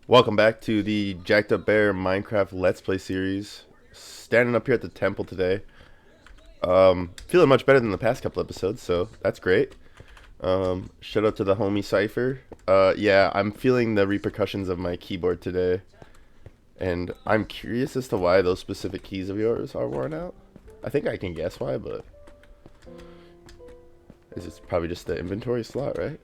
Welcome back to the Jacked Up Bear Minecraft Let's Play series. Standing up here at the temple today. Feeling much better than the past couple episodes, so that's great. Shout out to the homie Cypher. Yeah, I'm feeling the repercussions of my keyboard today. And I'm curious as to why those specific keys of yours are worn out. I think I can guess why, but it's probably just the inventory slot, right?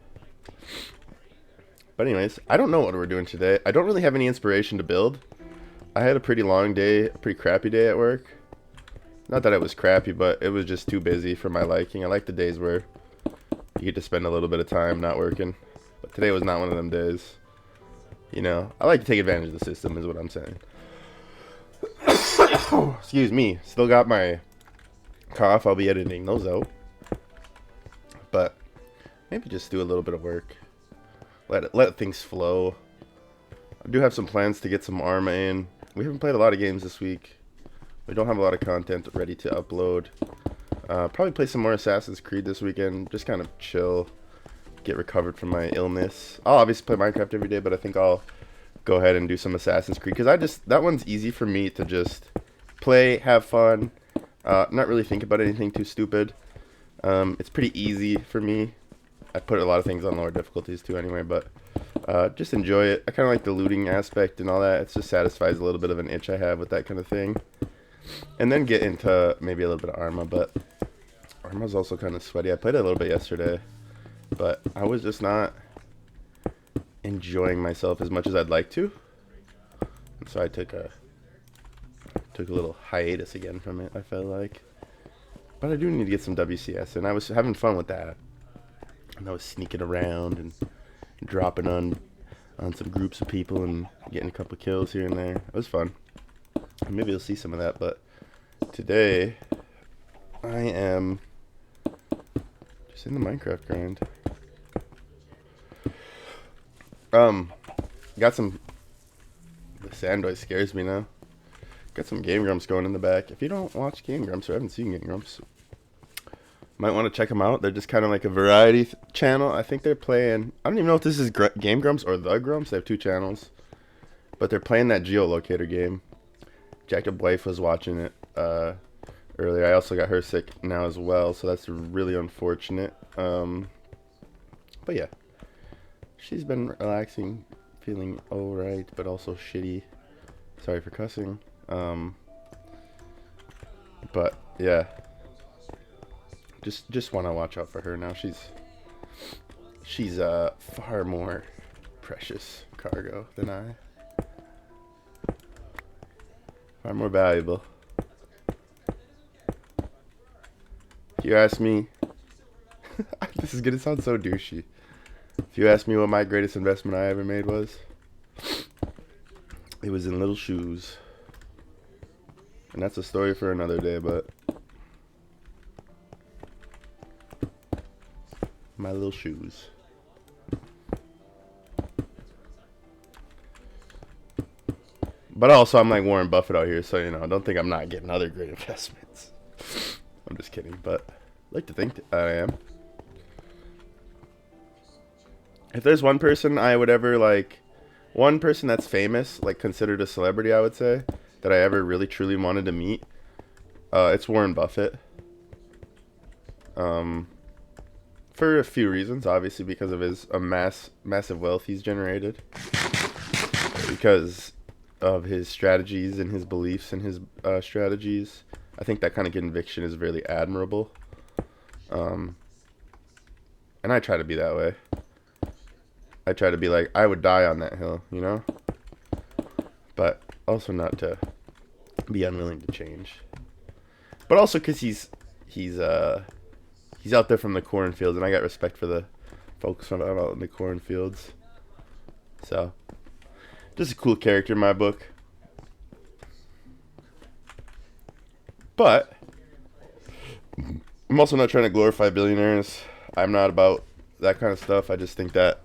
But anyways, I don't know what we're doing today. I don't really have any inspiration to build. I had a pretty long day, a pretty crappy day at work. Not that it was crappy, but it was just too busy for my liking. I like the days where you get to spend a little bit of time not working. But today was not one of them days. You know, I like to take advantage of the system is what I'm saying. Excuse me. Still got my cough. I'll be editing those out. But maybe just do a little bit of work. Let things flow. I do have some plans to get some Arma in. We haven't played a lot of games this week. We don't have a lot of content ready to upload. Probably play some more Assassin's Creed this weekend. Just kind of chill. Get recovered from my illness. I'll obviously play Minecraft every day, but I think I'll go ahead and do some Assassin's Creed. Because that one's easy for me to just play, have fun. Not really think about anything too stupid. It's pretty easy for me. I put a lot of things on lower difficulties too anyway, but just enjoy it. I kind of like the looting aspect and all that. It just satisfies a little bit of an itch I have with that kind of thing. And then get into maybe a little bit of Arma, but Arma's also kind of sweaty. I played it a little bit yesterday, but I was just not enjoying myself as much as I'd like to. And so I took a little hiatus again from it, I felt like. But I do need to get some WCS, and I was having fun with that. And I was sneaking around and dropping on some groups of people and getting a couple kills here and there. It was fun. And maybe you'll see some of that, but today I am just in the Minecraft grind. Got some... The sand noise scares me now. Got some Game Grumps going in the back. If you don't watch Game Grumps or haven't seen Game Grumps, might want to check them out. They're just kind of like a variety channel. I think they're playing... I don't even know if this is Game Grumps or The Grumps. They have two channels. But they're playing that geolocator game. Jacked Up Wife was watching it earlier. I also got her sick now as well, so that's really unfortunate. But yeah. She's been relaxing, feeling alright, but also shitty. Sorry for cussing. But yeah. Just want to watch out for her now. She's far more precious cargo than I. Far more valuable. If you ask me, this is gonna sound so douchey. If you ask me what my greatest investment I ever made was, it was in little shoes. And that's a story for another day, but my little shoes. But also, I'm like Warren Buffett out here, so, you know, don't think I'm not getting other great investments. I'm just kidding, but I like to think that I am. If there's one person I would ever, like, one person that's famous, like, considered a celebrity, I would say, that I ever really, truly wanted to meet, it's Warren Buffett. For a few reasons, obviously, because of his massive wealth he's generated. Because of his strategies and his beliefs and his strategies. I think that kind of conviction is really admirable. And I try to be that way. I try to be like, I would die on that hill, you know? But also not to be unwilling to change. But also because he's out there from the cornfields, and I got respect for the folks from out in the cornfields. So, just a cool character in my book. But I'm also not trying to glorify billionaires. I'm not about that kind of stuff. I just think that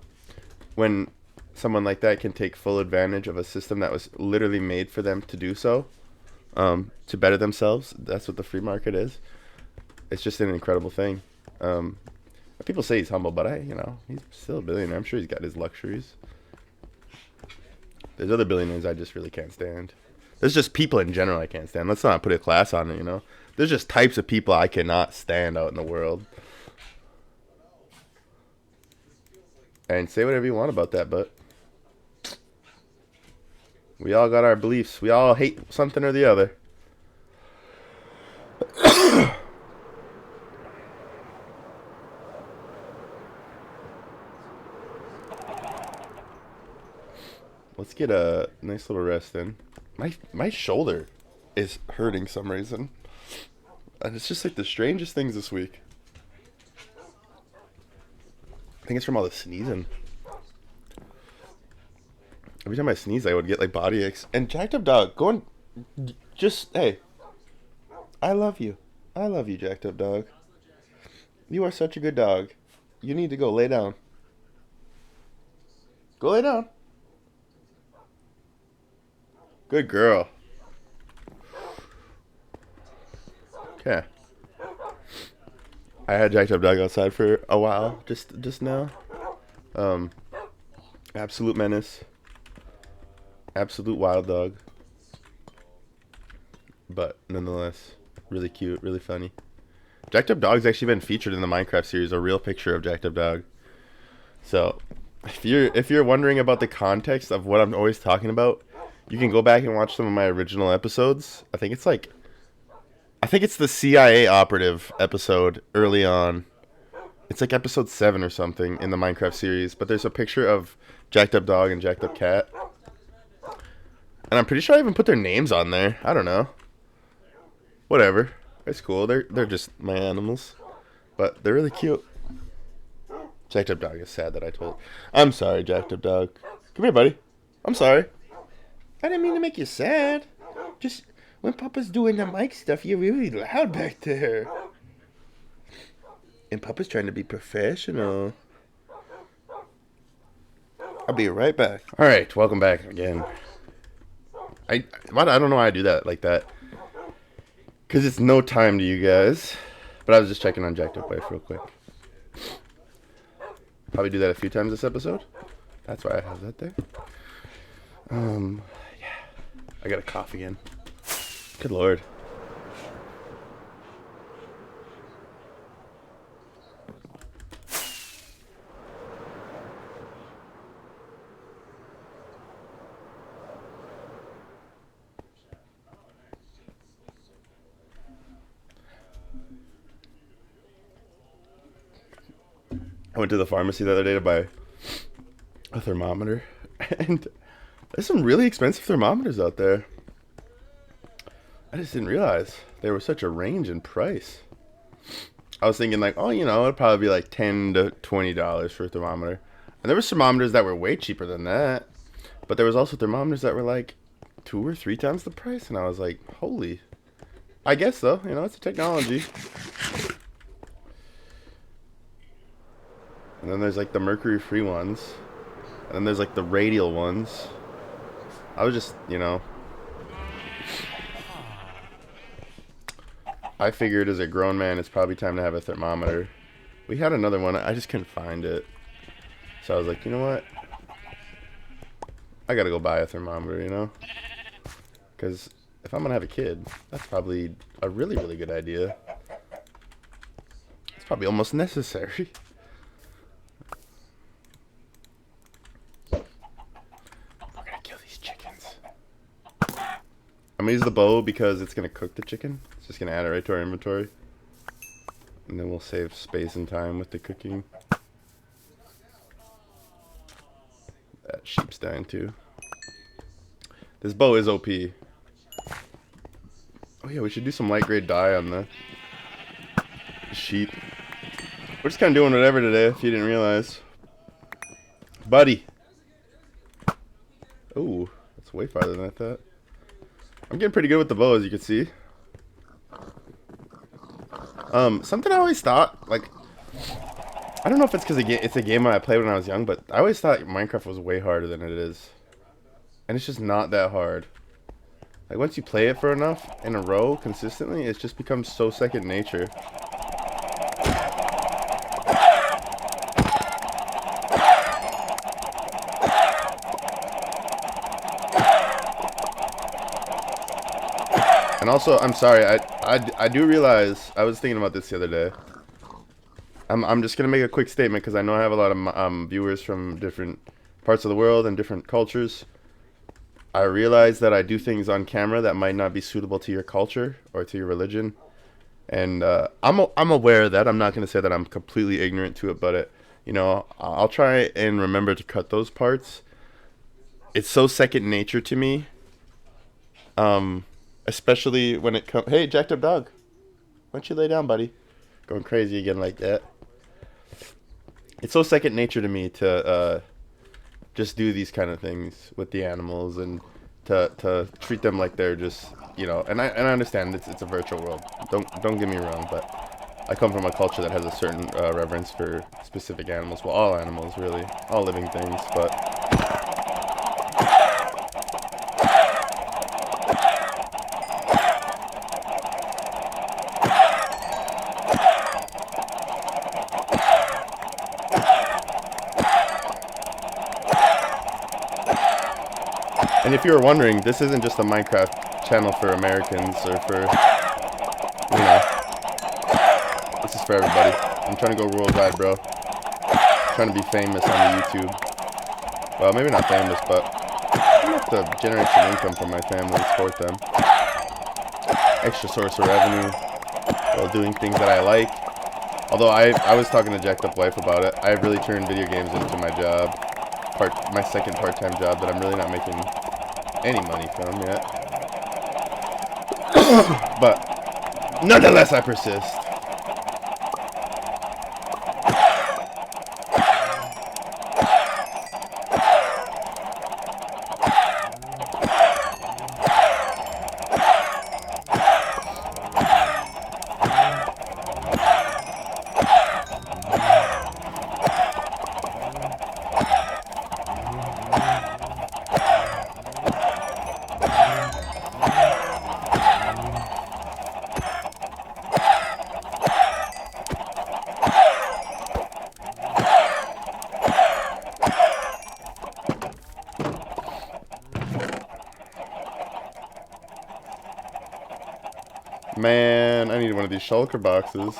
when someone like that can take full advantage of a system that was literally made for them to do so, to better themselves, that's what the free market is. It's just an incredible thing. People say he's humble, but he's still a billionaire. I'm sure he's got his luxuries. There's other billionaires I just really can't stand. There's just people in general I can't stand. Let's not put a class on it, you know? There's just types of people I cannot stand out in the world. And say whatever you want about that, but we all got our beliefs. We all hate something or the other. Let's get a nice little rest in. My shoulder is hurting some reason. And it's just like the strangest things this week. I think it's from all the sneezing. Every time I sneeze, I would get like body aches. And Jacked Up Dog, go on. Just, hey. I love you. I love you, Jacked Up Dog. You are such a good dog. You need to go lay down. Go lay down. Good girl. Okay. I had Jacked Up Dog outside for a while, just now. Absolute menace. Absolute wild dog. But nonetheless, really cute, really funny. Jacked Up Dog's actually been featured in the Minecraft series, a real picture of Jacked Up Dog. So, if you're wondering about the context of what I'm always talking about, you can go back and watch some of my original episodes. I think it's the CIA operative episode early on. It's like episode 7 or something in the Minecraft series. But there's a picture of Jacked Up Dog and Jacked Up Cat. And I'm pretty sure I even put their names on there. I don't know. Whatever. It's cool. They're just my animals. But they're really cute. Jacked Up Dog is sad that I told. I'm sorry, Jacked Up Dog. Come here, buddy. I'm sorry. I didn't mean to make you sad. Just when Papa's doing the mic stuff, you're really loud back there. And Papa's trying to be professional. I'll be right back. All right, welcome back again. I don't know why I do that like that. Because it's no time to you guys. But I was just checking on Jacked Up Life real quick. Probably do that a few times this episode. That's why I have that there. Yeah. I got a cough again. Good Lord. I went to the pharmacy the other day to buy a thermometer, and there's some really expensive thermometers out there. I just didn't realize there was such a range in price. I was thinking like, oh, you know, it'd probably be like $10 to $20 for a thermometer. And there were thermometers that were way cheaper than that. But there was also thermometers that were like 2 or 3 times the price. And I was like, holy. I guess so. You know, it's a technology. And then there's like the mercury-free ones. And then there's like the radial ones. I was just, you know. I figured as a grown man, it's probably time to have a thermometer. We had another one. I just couldn't find it. So I was like, you know what? I gotta go buy a thermometer, you know? Because if I'm gonna have a kid, that's probably a really, really good idea. It's probably almost necessary. We're gonna kill these chickens. I'm gonna use the bow because it's gonna cook the chicken. It's just gonna add it right to our inventory. And then we'll save space and time with the cooking. That sheep's dying too. This bow is OP. Oh yeah, we should do some light grade dye on the sheep. We're just kind of doing whatever today, if you didn't realize. Buddy. Oh, that's way farther than I thought. I'm getting pretty good with the bow, as you can see. Something I always thought, like, I don't know if it's because it's a game I played when I was young, but I always thought Minecraft was way harder than it is. And it's just not that hard. Like, once you play it for enough in a row consistently, it just becomes so second nature. And also, I'm sorry, I do realize, I was thinking about this the other day. I'm just gonna make a quick statement because I know I have a lot of viewers from different parts of the world and different cultures. I realize that I do things on camera that might not be suitable to your culture or to your religion, and I'm aware of that. I'm not gonna say that I'm completely ignorant to it, but I'll try and remember to cut those parts. It's so second nature to me, especially when it comes. Hey, jacked up dog, why don't you lay down, buddy? Going crazy again like that. It's so second nature to me to just do these kind of things with the animals and to treat them like they're just and I understand it's a virtual world. Don't get me wrong, but I come from a culture that has a certain reverence for specific animals. Well, all animals really, all living things, but and if you were wondering, this isn't just a Minecraft channel for Americans or for this is for everybody. I'm trying to go worldwide, bro. I'm trying to be famous on the YouTube. Well, maybe not famous, but enough to generate some income for my family and support them. Extra source of revenue while doing things that I like. Although I was talking to Jacked Up Wife about it. I've really turned video games into my job. My second part-time job that I'm really not making any money from yet. But nonetheless, I persist. Man, I need one of these shulker boxes.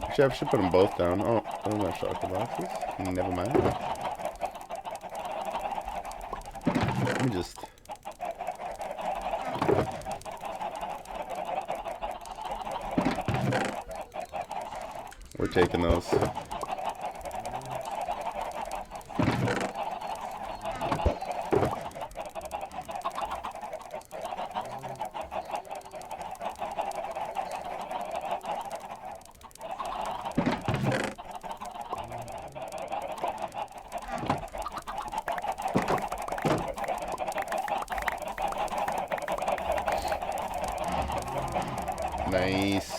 Actually, I should put them both down. Oh, those are not shulker boxes. Never mind. Let me just... We're taking those. Nice.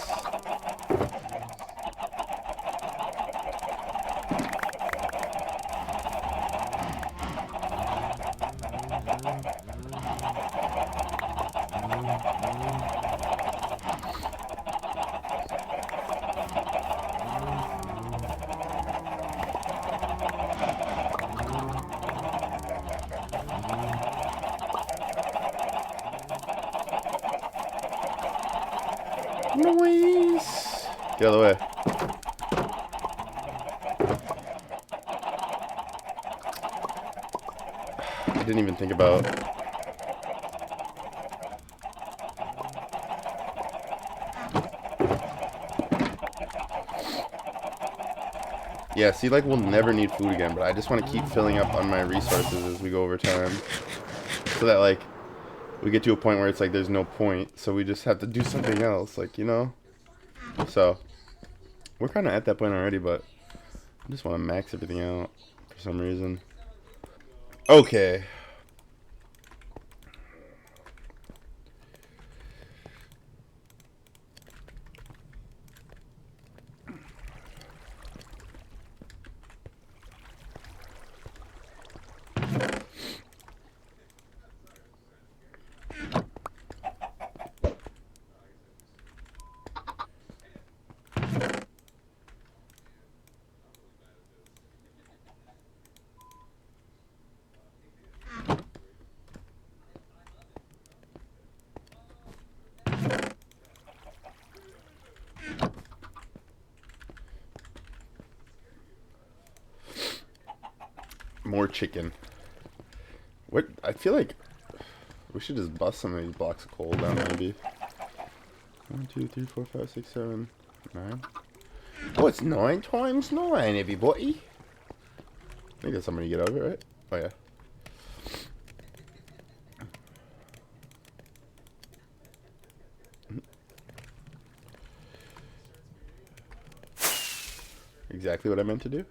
Nice. The other way. I didn't even think about... Yeah, see, like, we'll never need food again, but I just want to keep filling up on my resources as we go over time. So that, like, we get to a point where it's like there's no point, so we just have to do something else, like, So, we're kind of at that point already, but I just want to max everything out for some reason. Okay. more chicken. What? I feel like we should just bust some of these blocks of coal down, maybe. 1, 2, 3, 4, 5, 6, 7, 9. Oh, it's 9 times 9, everybody. I think that's something to get over, right? Oh, yeah. Exactly what I meant to do.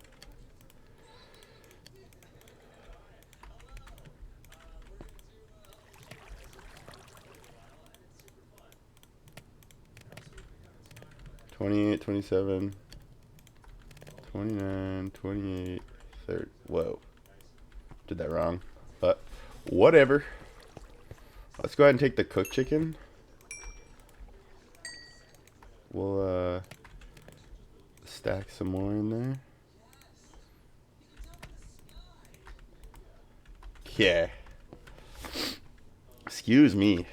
$28, $27, $29, $28, $30. Whoa. Did that wrong. But whatever. Let's go ahead and take the cooked chicken. We'll stack some more in there. Yeah. Excuse me.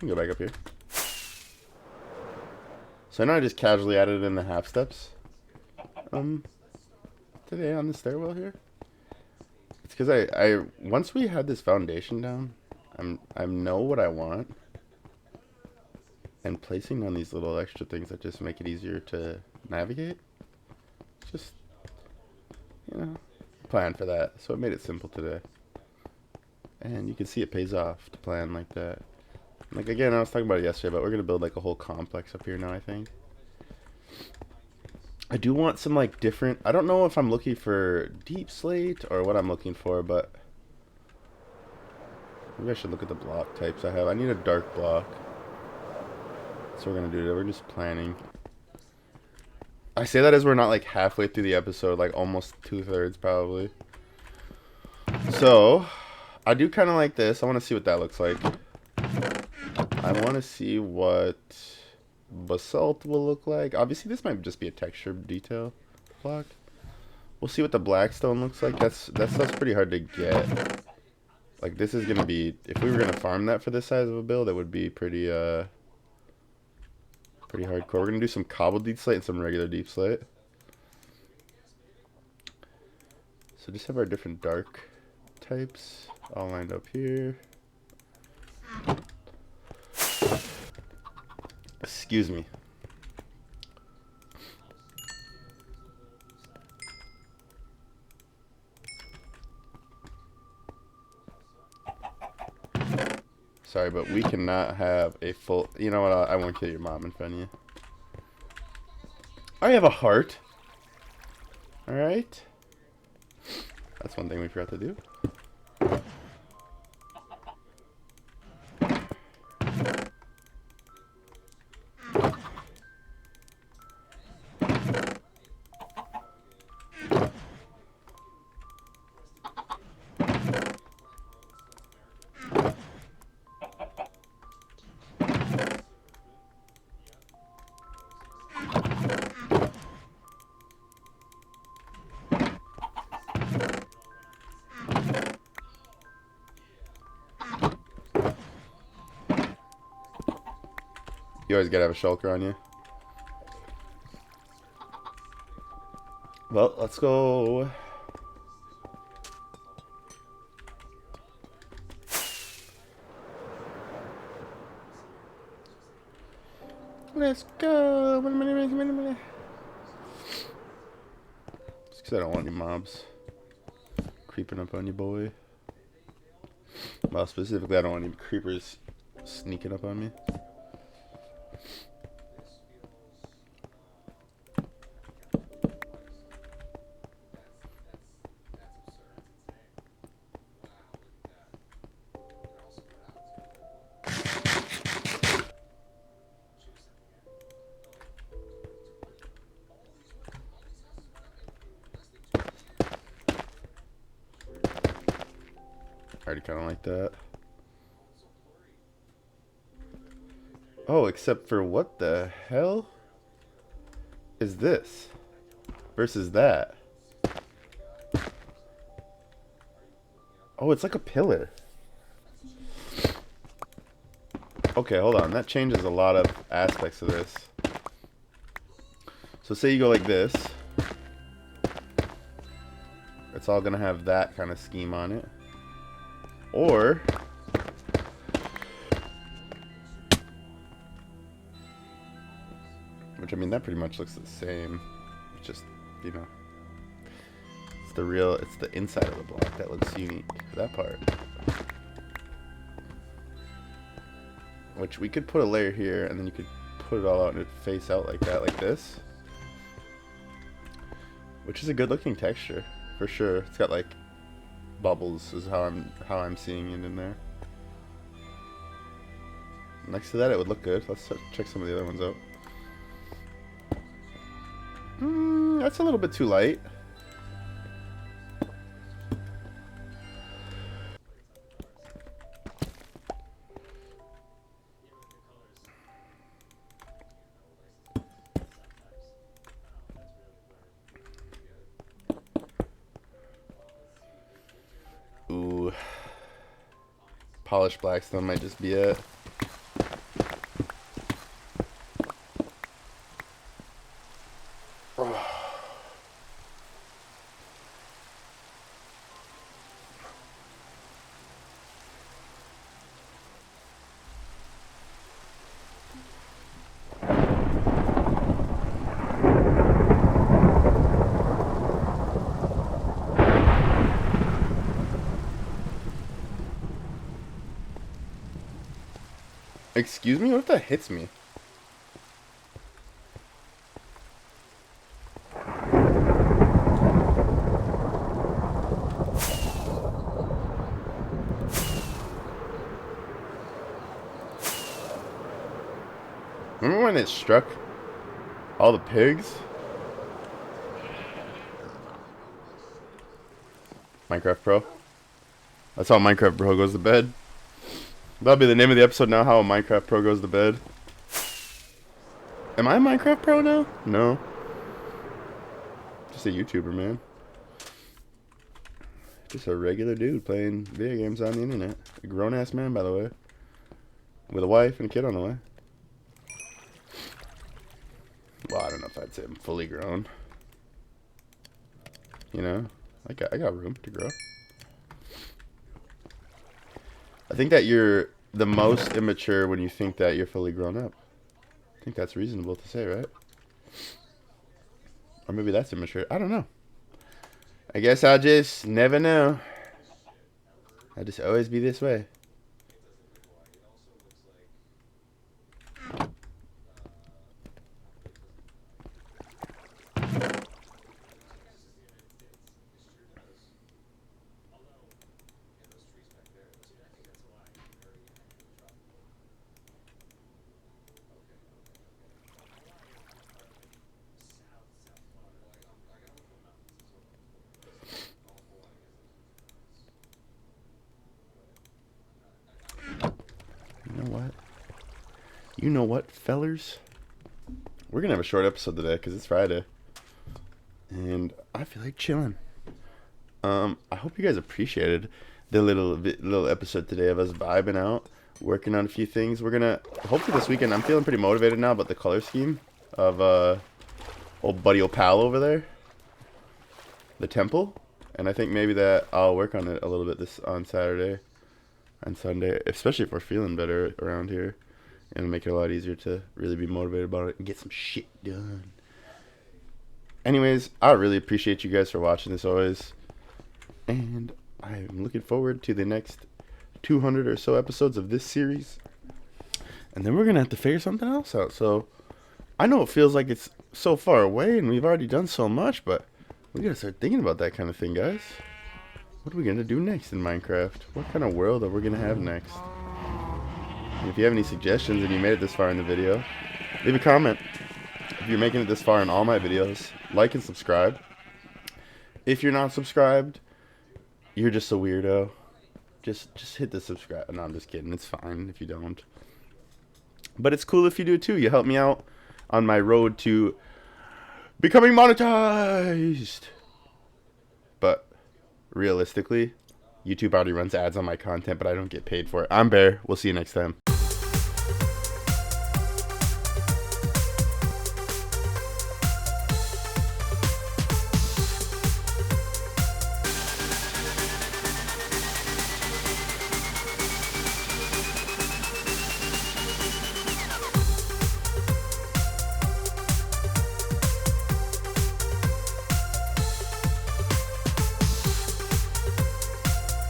Go back up here. So now I just casually added in the half steps. Today on the stairwell here. It's because I once we had this foundation down, I know what I want. And placing on these little extra things that just make it easier to navigate. Just, you know, plan for that. So it made it simple today. And you can see it pays off to plan like that. Like, again, I was talking about it yesterday, but we're going to build, like, a whole complex up here now, I think. I do want some, like, different... I don't know if I'm looking for deep slate or what I'm looking for, but... maybe I should look at the block types I have. I need a dark block. So we're going to do that. We're just planning. I say that as we're not, like, halfway through the episode, like, almost 2/3 probably. So, I do kind of like this. I want to see what that looks like. I want to see what basalt will look like. Obviously, this might just be a texture detail block. We'll see what the blackstone looks like. That stuff's pretty hard to get. Like, this is going to be... if we were going to farm that for this size of a build, it would be pretty, pretty hardcore. We're going to do some cobbled deep slate and some regular deep slate. So just have our different dark types all lined up here. Excuse me. Sorry, but we cannot have a full... you know what? I won't kill your mom in front of you. I have a heart. Alright. That's one thing we forgot to do. You always gotta have a shulker on you. Well, let's go. Let's go. Just because I don't want any mobs creeping up on you, boy. Well, specifically, I don't want any creepers sneaking up on me. I already kind of like that. Oh, except for what the hell is this versus that? Oh, it's like a pillar. Okay, hold on. That changes a lot of aspects of this. So say you go like this. It's all going to have that kind of scheme on it. Or which, I mean, that pretty much looks the same. It's just, you know, it's the inside of the block that looks unique. That part. Which we could put a layer here, and then you could put it all out and it'd face out like that, like this. Which is a good looking texture, for sure. It's got like bubbles is how I'm seeing it in there. Next to that it would look good. Let's check some of the other ones out. That's a little bit too light. Ooh. Polished blackstone might just be it. Excuse me? What if that hits me? Remember when it struck all the pigs? Minecraft Pro. That's how Minecraft Pro goes to bed. That'll be the name of the episode now, how a Minecraft Pro goes to bed. Am I a Minecraft Pro now? No. Just a YouTuber, man. Just a regular dude playing video games on the internet. A grown-ass man, by the way. With a wife and a kid on the way. Well, I don't know if I'd say I'm fully grown. You know? I got room to grow. I think that you're the most immature when you think that you're fully grown up. I think that's reasonable to say, right? Or maybe that's immature. I don't know. I guess I'll just never know. I'll just always be this way. You know what, fellers? We're gonna have a short episode today because it's Friday, and I feel like chilling. I hope you guys appreciated the little episode today of us vibing out, working on a few things. We're gonna hopefully this weekend. I'm feeling pretty motivated now about the color scheme of old buddy old pal over there, the temple, and I think maybe that I'll work on it a little bit on Saturday and Sunday, especially if we're feeling better around here. And make it a lot easier to really be motivated about it and get some shit done. Anyways, I really appreciate you guys for watching this always. And I'm looking forward to the next 200 or so episodes of this series. And then we're going to have to figure something else out. So, I know it feels like it's so far away and we've already done so much, but we got to start thinking about that kind of thing, guys. What are we going to do next in Minecraft? What kind of world are we going to have next? And if you have any suggestions and you made it this far in the video, leave a comment. If you're making it this far in all my videos, like and subscribe. If you're not subscribed, you're just a weirdo. Just hit the subscribe. No, I'm just kidding. It's fine if you don't. But it's cool if you do too. You help me out on my road to becoming monetized. But realistically, YouTube already runs ads on my content, but I don't get paid for it. I'm Bear. We'll see you next time.